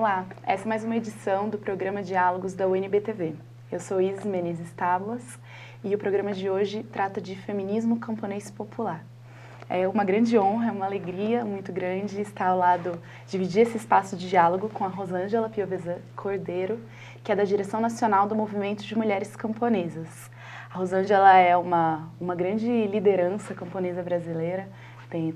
Olá, essa é mais uma edição do programa Diálogos da UNB-TV. Eu sou Isis Menezes Tábuas e o programa de hoje trata de feminismo camponês popular. É uma grande honra, é uma alegria muito grande estar ao lado, dividir esse espaço de diálogo com a Rosângela Piovesan Cordeiro, que é da Direção Nacional do Movimento de Mulheres Camponesas. A Rosângela é uma grande liderança camponesa brasileira,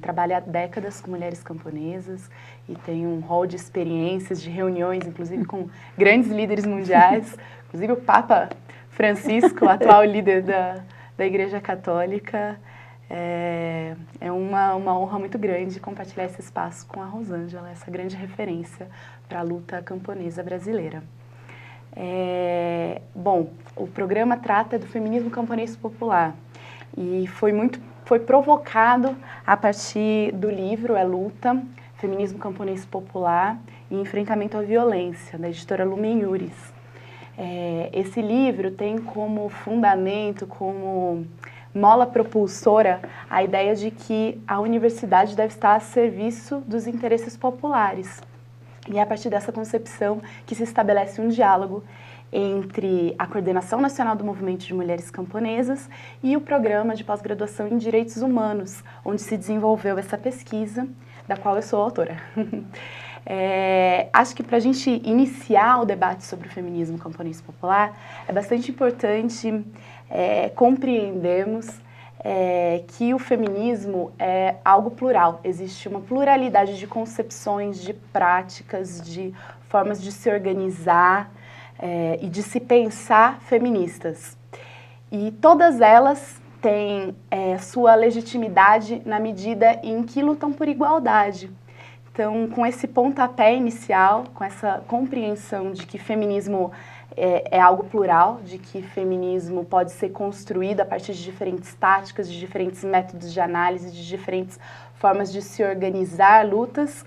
trabalha há décadas com mulheres camponesas e tem um rol de experiências, de reuniões, inclusive com grandes líderes mundiais, inclusive o Papa Francisco, o atual líder da Igreja Católica. É uma honra muito grande compartilhar esse espaço com a Rosângela, essa grande referência para a luta camponesa brasileira. Bom, o programa trata do feminismo camponês popular e foi provocado a partir do livro Luta, Feminismo Camponês Popular e Enfrentamento à Violência, da editora Lumen Iuris. Esse livro tem como fundamento, como mola propulsora, a ideia de que a universidade deve estar a serviço dos interesses populares. E é a partir dessa concepção que se estabelece um diálogo entre a Coordenação Nacional do Movimento de Mulheres Camponesas e o Programa de Pós-Graduação em Direitos Humanos, onde se desenvolveu essa pesquisa, da qual eu sou autora. Acho que para a gente iniciar o debate sobre o feminismo camponês popular, é bastante importante compreendermos que o feminismo é algo plural. Existe uma pluralidade de concepções, de práticas, de formas de se organizar e de se pensar feministas. E todas elas têm sua legitimidade na medida em que lutam por igualdade. Então, com esse pontapé inicial, com essa compreensão de que feminismo é algo plural, de que feminismo pode ser construído a partir de diferentes táticas, de diferentes métodos de análise, de diferentes formas de se organizar lutas,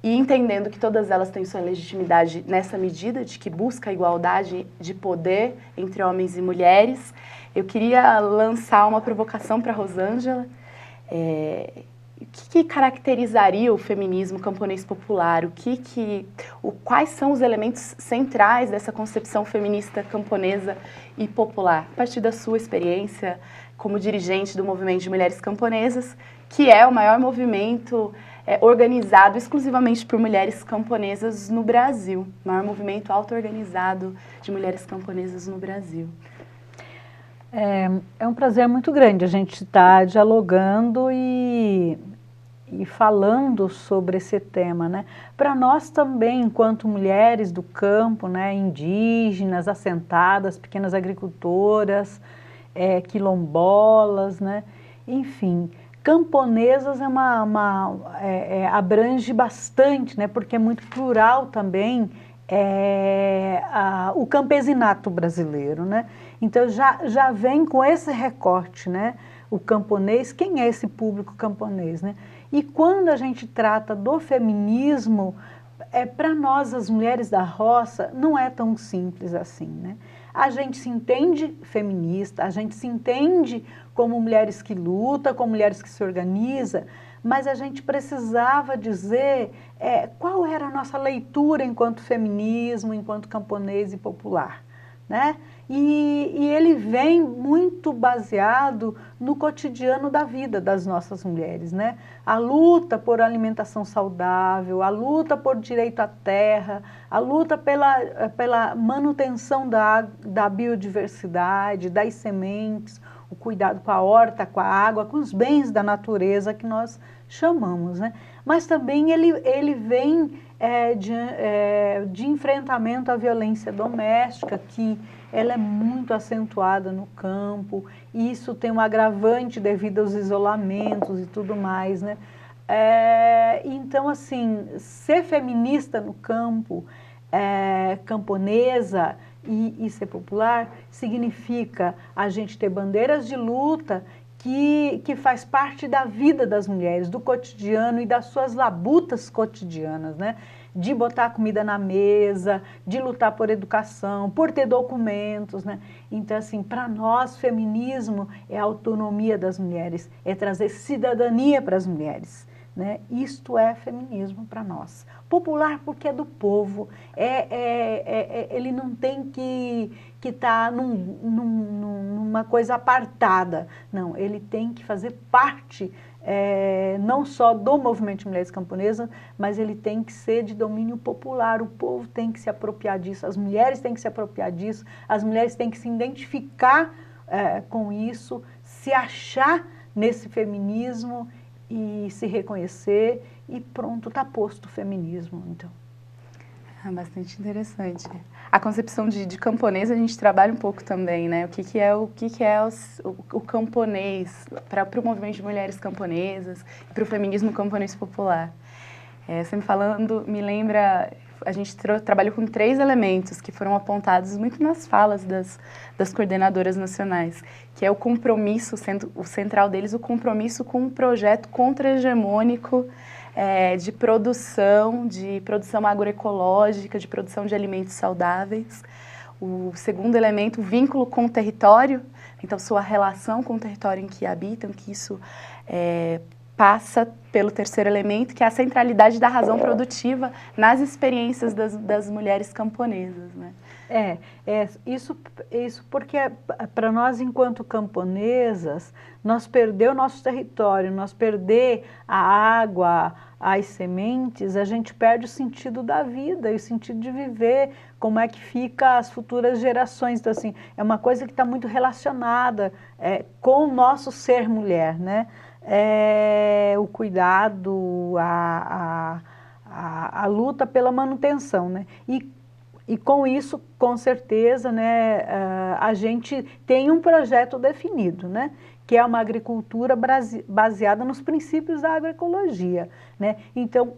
e entendendo que todas elas têm sua legitimidade nessa medida, de que busca a igualdade de poder entre homens e mulheres, eu queria lançar uma provocação para a Rosângela. O que caracterizaria o feminismo camponês popular? Quais são os elementos centrais dessa concepção feminista camponesa e popular? A partir da sua experiência como dirigente do Movimento de Mulheres Camponesas, que é o maior movimento organizado exclusivamente por mulheres camponesas no Brasil, o maior movimento auto-organizado de mulheres camponesas no Brasil. É um prazer muito grande a gente estar dialogando e falando sobre esse tema, né? Para nós também, enquanto mulheres do campo, né, indígenas, assentadas, pequenas agricultoras, quilombolas, né? Enfim, camponesas abrange bastante, né? Porque é muito plural também o campesinato brasileiro, né? Então já vem com esse recorte, né? O camponês, quem é esse público camponês, né? E quando a gente trata do feminismo, para nós, as mulheres da roça, não é tão simples assim, né? A gente se entende feminista, a gente se entende como mulheres que lutam, como mulheres que se organizam, mas a gente precisava dizer qual era a nossa leitura enquanto feminismo, enquanto camponês e popular, né? E ele vem muito baseado no cotidiano da vida das nossas mulheres, né? A luta por alimentação saudável, a luta por direito à terra, a luta pela manutenção da biodiversidade, das sementes, o cuidado com a horta, com a água, com os bens da natureza que nós chamamos, né? Mas também ele vem de enfrentamento à violência doméstica, que ela é muito acentuada no campo, e isso tem um agravante devido aos isolamentos e tudo mais, né? Então, assim, ser feminista no campo, camponesa e ser popular, significa a gente ter bandeiras de luta que faz parte da vida das mulheres, do cotidiano e das suas labutas cotidianas, né? De botar comida na mesa, de lutar por educação, por ter documentos, né? Então, assim, para nós, feminismo é a autonomia das mulheres, é trazer cidadania para as mulheres, né? Isto é feminismo para nós. Popular porque é do povo, ele não tem que estar numa coisa apartada, não, ele tem que fazer parte não só do movimento de mulheres camponesas, mas ele tem que ser de domínio popular, o povo tem que se apropriar disso, as mulheres têm que se apropriar disso, as mulheres têm que se identificar com isso, se achar nesse feminismo e se reconhecer e pronto, está posto o feminismo, então. Bastante interessante. A concepção de camponês a gente trabalha um pouco também, né? O que é o camponês para o movimento de mulheres camponesas, para o feminismo camponês popular. Você me falando, me lembra, a gente trabalhou com 3 elementos que foram apontados muito nas falas das coordenadoras nacionais, que é o compromisso, sendo o central deles, o compromisso com um projeto contra-hegemônico de produção agroecológica, de produção de alimentos saudáveis. O segundo elemento, o vínculo com o território, então sua relação com o território em que habitam, que isso passa pelo terceiro elemento, que é a centralidade da razão produtiva nas experiências das mulheres camponesas, né? Isso porque para nós, enquanto camponesas, nós perder o nosso território, nós perder a água, as sementes, a gente perde o sentido da vida e o sentido de viver, como é que fica as futuras gerações. Então, assim, é uma coisa que está muito relacionada com o nosso ser mulher, né? O cuidado, a luta pela manutenção, né? E com isso, com certeza, né, a gente tem um projeto definido, né, que é uma agricultura baseada nos princípios da agroecologia, né? Então,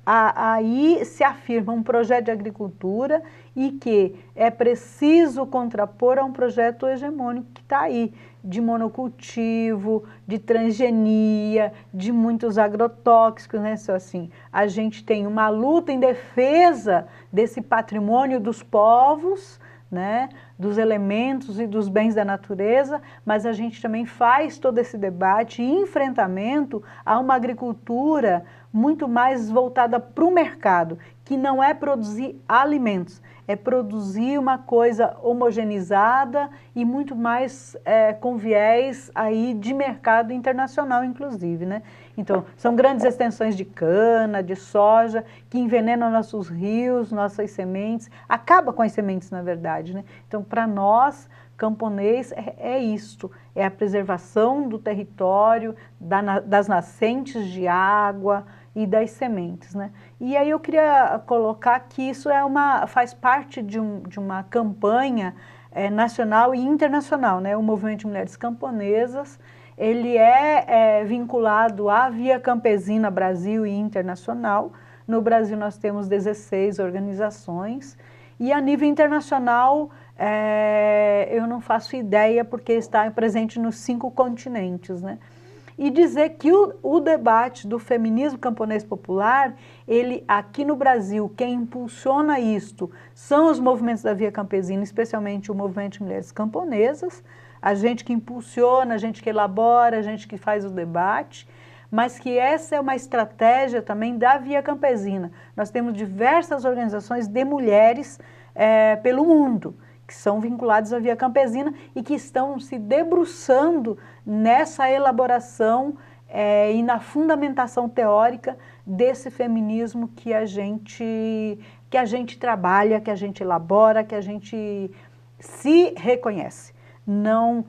aí se afirma um projeto de agricultura e que é preciso contrapor a um projeto hegemônico que está aí, de monocultivo, de transgenia, de muitos agrotóxicos, né? Então, assim, a gente tem uma luta em defesa desse patrimônio dos povos, né? Dos elementos e dos bens da natureza, mas a gente também faz todo esse debate e enfrentamento a uma agricultura muito mais voltada para o mercado, que não é produzir alimentos, é produzir uma coisa homogeneizada e muito mais com viés aí de mercado internacional, inclusive, né? Então, são grandes extensões de cana, de soja, que envenenam nossos rios, nossas sementes, acaba com as sementes, na verdade, né? Então, para nós, camponês, é isto, é a preservação do território, das nascentes de água e das sementes, né? E aí eu queria colocar que isso faz parte de uma campanha nacional e internacional, né? O Movimento de Mulheres Camponesas, ele é vinculado à Via Campesina Brasil e Internacional. No Brasil nós temos 16 organizações e a nível internacional eu não faço ideia porque está presente nos 5 continentes, né? E dizer que o debate do feminismo camponês popular, ele aqui no Brasil, quem impulsiona isto são os movimentos da Via Campesina, especialmente o movimento de mulheres camponesas, a gente que impulsiona, a gente que elabora, a gente que faz o debate, mas que essa é uma estratégia também da Via Campesina. Nós temos diversas organizações de mulheres pelo mundo, que são vinculados à Via Campesina e que estão se debruçando nessa elaboração e na fundamentação teórica desse feminismo que a gente trabalha, que a gente elabora, que a gente se reconhece. Não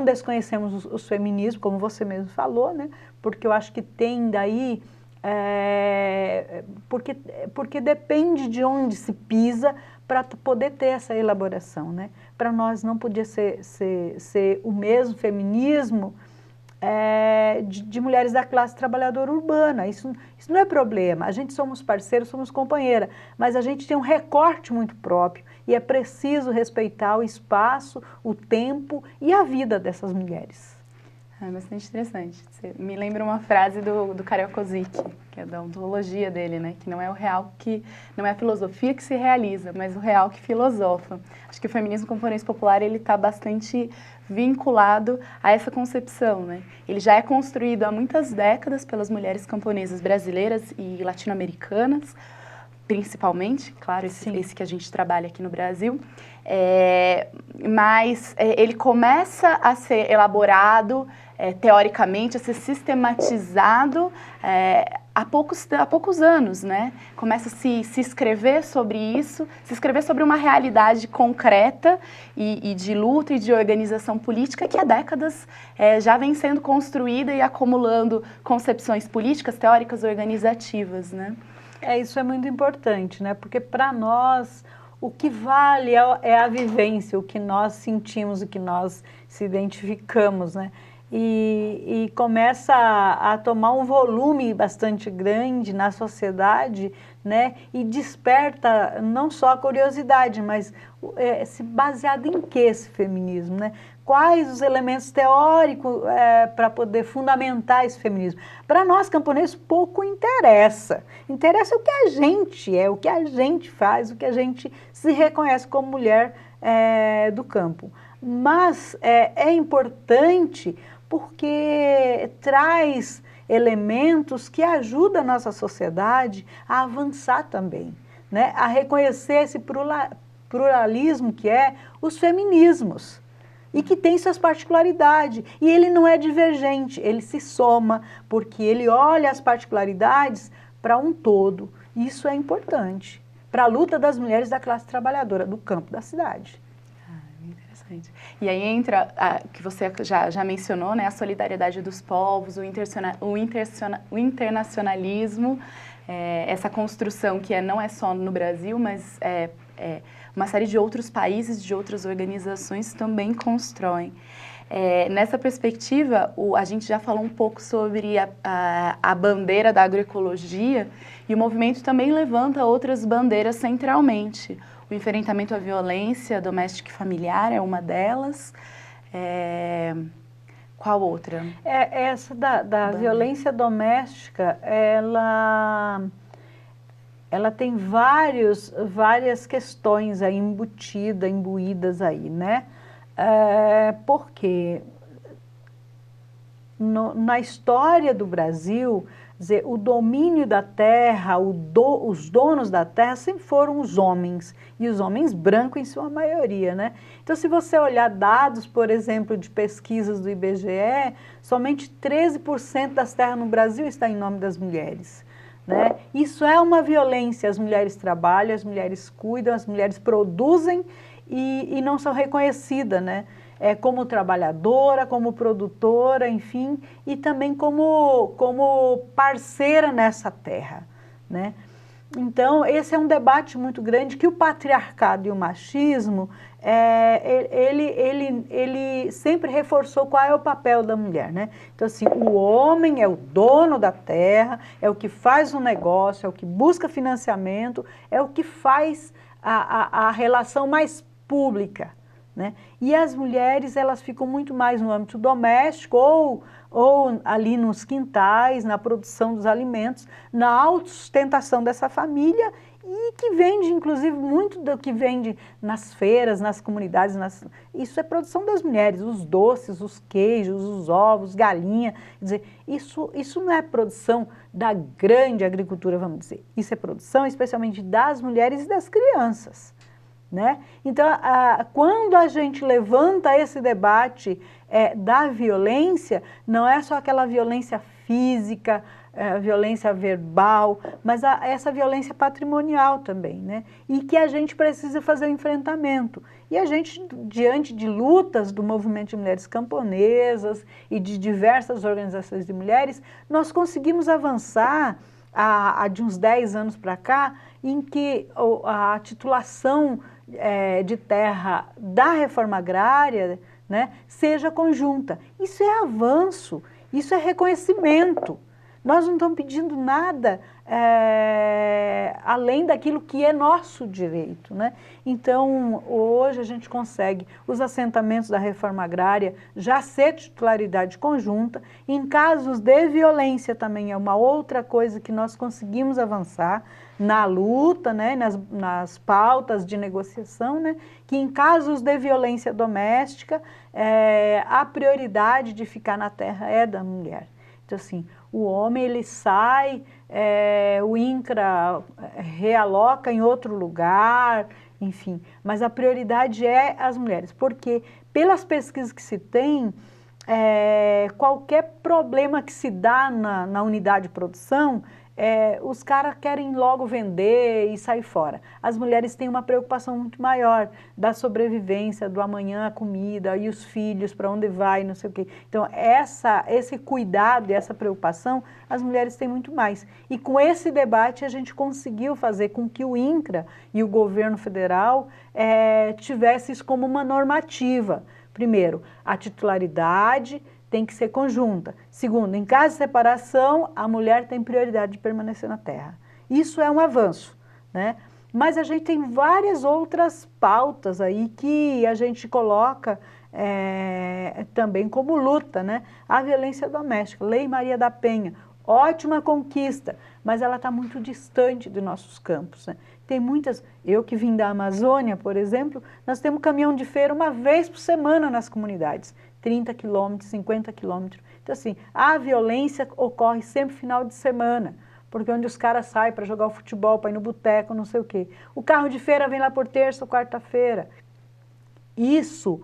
desconhecemos os feminismos, como você mesmo falou, né? Porque eu acho que tem daí, porque depende de onde se pisa para poder ter essa elaboração, né? Para nós não podia ser o mesmo feminismo de mulheres da classe trabalhadora urbana. Isso não é problema, a gente somos parceiros, somos companheira, mas a gente tem um recorte muito próprio e é preciso respeitar o espaço, o tempo e a vida dessas mulheres. É bastante interessante. Você me lembra uma frase do Karel Kozik, que é da ontologia dele, né? Que não é o real que... Não é a filosofia que se realiza, mas o real que filosofa. Acho que o feminismo camponês popular, ele está bastante vinculado a essa concepção, né? Ele já é construído há muitas décadas pelas mulheres camponesas brasileiras e latino-americanas, principalmente, claro, esse que a gente trabalha aqui no Brasil, mas ele começa a ser elaborado teoricamente, a ser sistematizado há poucos anos, né? Começa a se escrever sobre isso, se escrever sobre uma realidade concreta e de luta e de organização política que há décadas já vem sendo construída e acumulando concepções políticas, teóricas, organizativas, né? Isso é muito importante, né? Porque para nós o que vale é a vivência, o que nós sentimos, o que nós se identificamos, né? E começa a tomar um volume bastante grande na sociedade, né? E desperta não só a curiosidade, mas se baseado em que esse feminismo, né? Quais os elementos teóricos para poder fundamentar esse feminismo? Para nós, camponeses, pouco interessa. Interessa o que a gente é, o que a gente faz, o que a gente se reconhece como mulher do campo. Mas é importante porque traz elementos que ajudam a nossa sociedade a avançar também, né? A reconhecer esse pluralismo que é os feminismos e que tem suas particularidades. E ele não é divergente, ele se soma, porque ele olha as particularidades para um todo. Isso é importante para a luta das mulheres da classe trabalhadora, do campo da cidade. Interessante. E aí entra, que você já mencionou, né, a solidariedade dos povos, o internacionalismo, essa construção que não é só no Brasil, mas uma série de outros países, de outras organizações também constroem. Nessa perspectiva, a gente já falou um pouco sobre a bandeira da agroecologia e o movimento também levanta outras bandeiras centralmente. O enfrentamento à violência doméstica e familiar é uma delas. Qual outra? Essa da violência doméstica, ela tem várias questões aí imbuídas aí, né? Porque na história do Brasil, dizer, o domínio da terra, os donos da terra sempre foram os homens, e os homens brancos em sua maioria, né? Então, se você olhar dados, por exemplo, de pesquisas do IBGE, somente 13% das terras no Brasil está em nome das mulheres, né? Isso é uma violência, as mulheres trabalham, as mulheres cuidam, as mulheres produzem e não são reconhecidas, né? Como trabalhadora, como produtora, enfim, e também como parceira nessa terra, né? Então, esse é um debate muito grande que o patriarcado e o machismo, ele sempre reforçou qual é o papel da mulher, né? Então, assim, o homem é o dono da terra, é o que faz o negócio, é o que busca financiamento, é o que faz a relação mais pública, né? E as mulheres, elas ficam muito mais no âmbito doméstico ou ali nos quintais, na produção dos alimentos, na autossustentação dessa família e que vende, inclusive, muito do que vende nas feiras, nas comunidades. Isso é produção das mulheres, os doces, os queijos, os ovos, galinha. Quer dizer, isso não é produção da grande agricultura, vamos dizer. Isso é produção especialmente das mulheres e das crianças, né? Então, quando a gente levanta esse debate da violência, não é só aquela violência física, violência verbal, mas essa violência patrimonial também, né? E que a gente precisa fazer o enfrentamento. E a gente, diante de lutas do movimento de mulheres camponesas e de diversas organizações de mulheres, nós conseguimos avançar de uns 10 anos para cá, em que a titulação de terra da reforma agrária, né, seja conjunta. Isso é avanço, isso é reconhecimento. Nós não estamos pedindo nada além daquilo que é nosso direito, né? Então, hoje a gente consegue os assentamentos da reforma agrária já ser titularidade conjunta. Em casos de violência também é uma outra coisa que nós conseguimos avançar na luta, né, nas pautas de negociação, né, que em casos de violência doméstica, a prioridade de ficar na terra é da mulher. Então, assim, o homem ele sai, o INCRA realoca em outro lugar, enfim, mas a prioridade é as mulheres, porque pelas pesquisas que se tem, qualquer problema que se dá na unidade de produção, os caras querem logo vender e sair fora. As mulheres têm uma preocupação muito maior da sobrevivência, do amanhã a comida e os filhos, para onde vai, não sei o quê. Então, esse cuidado e essa preocupação, as mulheres têm muito mais. E com esse debate, a gente conseguiu fazer com que o INCRA e o governo federal tivessem isso como uma normativa. Primeiro, a titularidade tem que ser conjunta. Segundo, em caso de separação, a mulher tem prioridade de permanecer na terra. Isso é um avanço, né? Mas a gente tem várias outras pautas aí que a gente coloca também como luta, né? A violência doméstica, Lei Maria da Penha, ótima conquista, mas ela está muito distante de nossos campos, né? Tem muitas, eu que vim da Amazônia, por exemplo, nós temos caminhão de feira uma vez por semana nas comunidades. 30 quilômetros, 50 quilômetros. Então, assim, a violência ocorre sempre final de semana, porque onde os caras saem para jogar o futebol, para ir no boteco, não sei o quê. O carro de feira vem lá por terça ou quarta-feira. Isso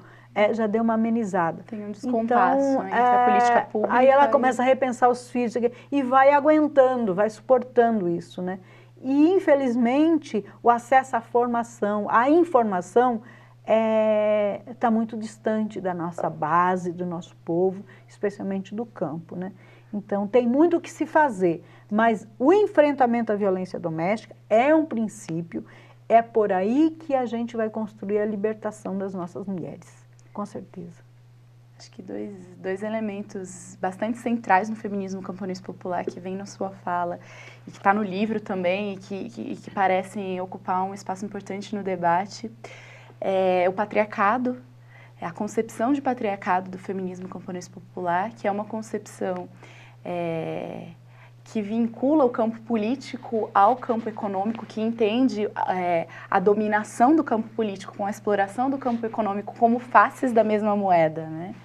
já deu uma amenizada. Tem um descompasso entre a política pública. Aí ela começa a repensar os filhos e vai aguentando, vai suportando isso, né? E, infelizmente, o acesso à formação, à informação, está muito distante da nossa base, do nosso povo, especialmente do campo, né? Então, tem muito o que se fazer, mas o enfrentamento à violência doméstica é um princípio, é por aí que a gente vai construir a libertação das nossas mulheres, com certeza. Acho que dois elementos bastante centrais no feminismo camponês popular que vem na sua fala e que está no livro também e que parecem ocupar um espaço importante no debate. O patriarcado, a concepção de patriarcado do feminismo camponês popular, que é uma concepção que vincula o campo político ao campo econômico, que entende a dominação do campo político com a exploração do campo econômico como faces da mesma moeda, né?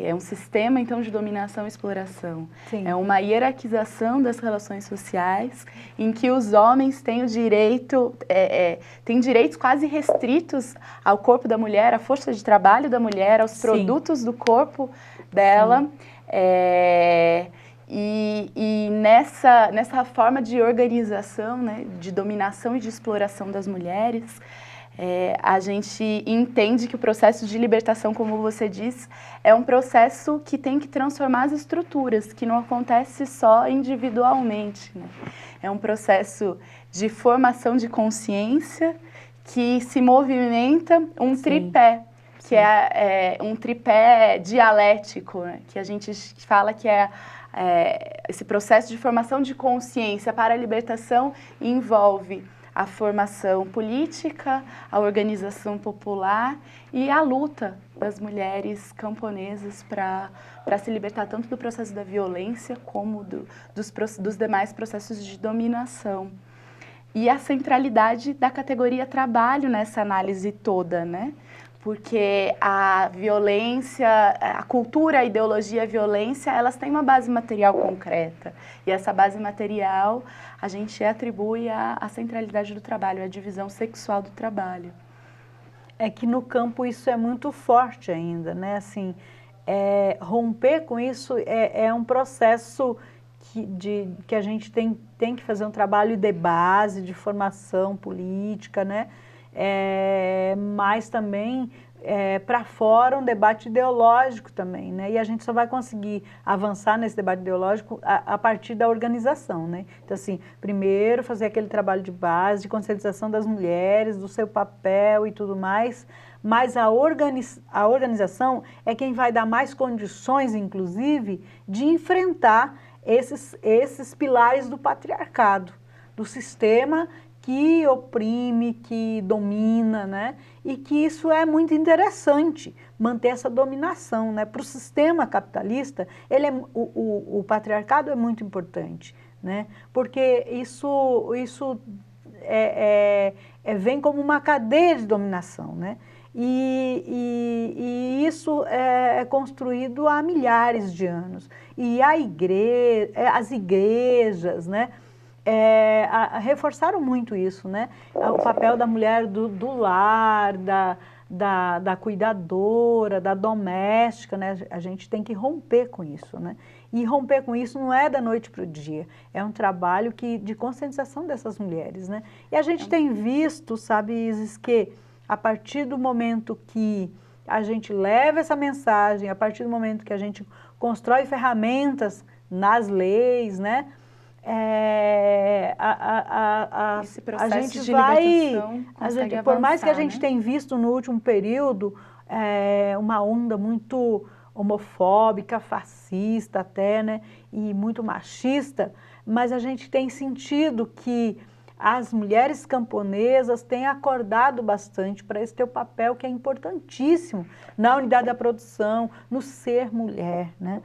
É um sistema, então, de dominação e exploração. Sim. É uma hierarquização das relações sociais em que os homens têm o direito, têm direitos quase restritos ao corpo da mulher, à força de trabalho da mulher, aos produtos do corpo dela. E nessa forma de organização, né, de dominação e de exploração das mulheres, a gente entende que o processo de libertação, como você diz, é um processo que tem que transformar as estruturas, que não acontece só individualmente, né? É um processo de formação de consciência que se movimenta um tripé, que é um tripé dialético, né? Que a gente fala que esse processo de formação de consciência para a libertação envolve a formação política, a organização popular e a luta das mulheres camponesas para se libertar tanto do processo da violência como dos demais processos de dominação. E a centralidade da categoria trabalho nessa análise toda, né? Porque a violência, a cultura, a ideologia, a violência, elas têm uma base material concreta. E essa base material a gente atribui à centralidade do trabalho, à divisão sexual do trabalho. É que no campo isso é muito forte ainda, né? Assim, romper com isso é um processo que a gente tem que fazer um trabalho de base, de formação política, né? Mas também para fora um debate ideológico também, né? E a gente só vai conseguir avançar nesse debate ideológico a partir da organização, né? Então, assim, primeiro fazer aquele trabalho de base, de conscientização das mulheres, do seu papel e tudo mais, mas a organização é quem vai dar mais condições, inclusive, de enfrentar esses pilares do patriarcado, do sistema que oprime, que domina, né? E que isso é muito interessante, manter essa dominação, né? Para o sistema capitalista, o patriarcado é muito importante, né? Porque isso vem como uma cadeia de dominação, né? E isso é construído há milhares de anos. E as igrejas, né? Reforçaram muito isso, né? O papel da mulher do lar, da cuidadora, da doméstica, né? A gente tem que romper com isso, né? E romper com isso não é da noite para o dia, é um trabalho de conscientização dessas mulheres, né? E a gente tem visto, sabe, Isis, que a partir do momento que a gente leva essa mensagem, a partir do momento que a gente constrói ferramentas nas leis, né? Esse processo a gente de vai, libertação por mais que a gente né? tenha visto no último período uma onda muito homofóbica, fascista até, né, e muito machista, mas a gente tem sentido que as mulheres camponesas têm acordado bastante para esse teu papel que é importantíssimo na unidade da produção, no ser mulher, né?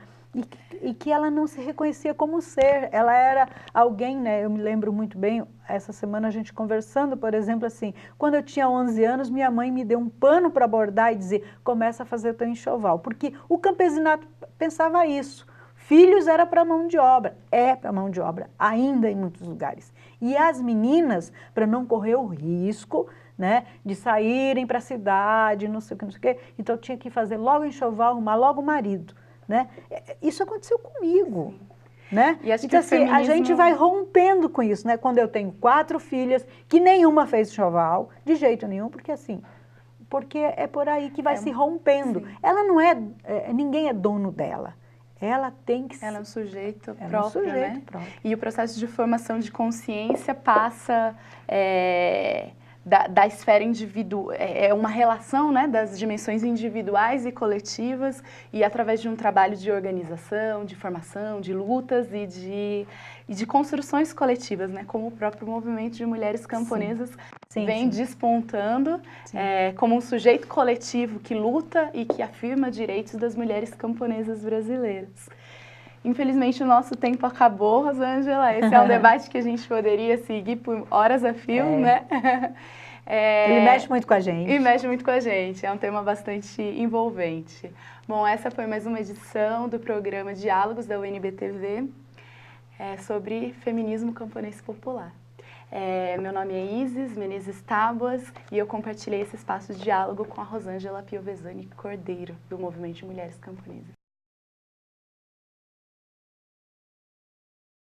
E que ela não se reconhecia como ser, ela era alguém, né? Eu me lembro muito bem, essa semana a gente conversando, por exemplo, assim, quando eu tinha 11 anos, minha mãe me deu um pano para bordar e dizer, começa a fazer teu enxoval, porque o campesinato pensava isso, filhos era para mão de obra, é para mão de obra, ainda em muitos lugares. E as meninas, para não correr o risco, né, de saírem para a cidade, não sei o que, então tinha que fazer logo enxoval, arrumar logo o marido. Né? Isso aconteceu comigo, né? E acho então, que feminismo... a gente vai rompendo com isso, né? Quando eu tenho 4 filhas, que nenhuma fez enxoval, de jeito nenhum, porque é por aí que vai se rompendo. Sim. Ela não ninguém é dono dela. Ela tem que ser... Ela é um sujeito próprio, é um sujeito, né? Próprio. E o processo de formação de consciência passa... Da esfera individual, é uma relação, né, das dimensões individuais e coletivas e através de um trabalho de organização, de formação, de lutas e de construções coletivas, né, como o próprio movimento de mulheres camponesas vem despontando como um sujeito coletivo que luta e que afirma direitos das mulheres camponesas brasileiras. Infelizmente, o nosso tempo acabou, Rosângela. Esse é um debate que a gente poderia seguir por horas a fio, né? Ele mexe muito com a gente. E mexe muito com a gente. É um tema bastante envolvente. Bom, essa foi mais uma edição do programa Diálogos da UNB-TV sobre feminismo camponês popular. Meu nome é Isis Menezes Tábuas e eu compartilhei esse espaço de diálogo com a Rosângela Piovesani Cordeiro, do Movimento de Mulheres Camponesas.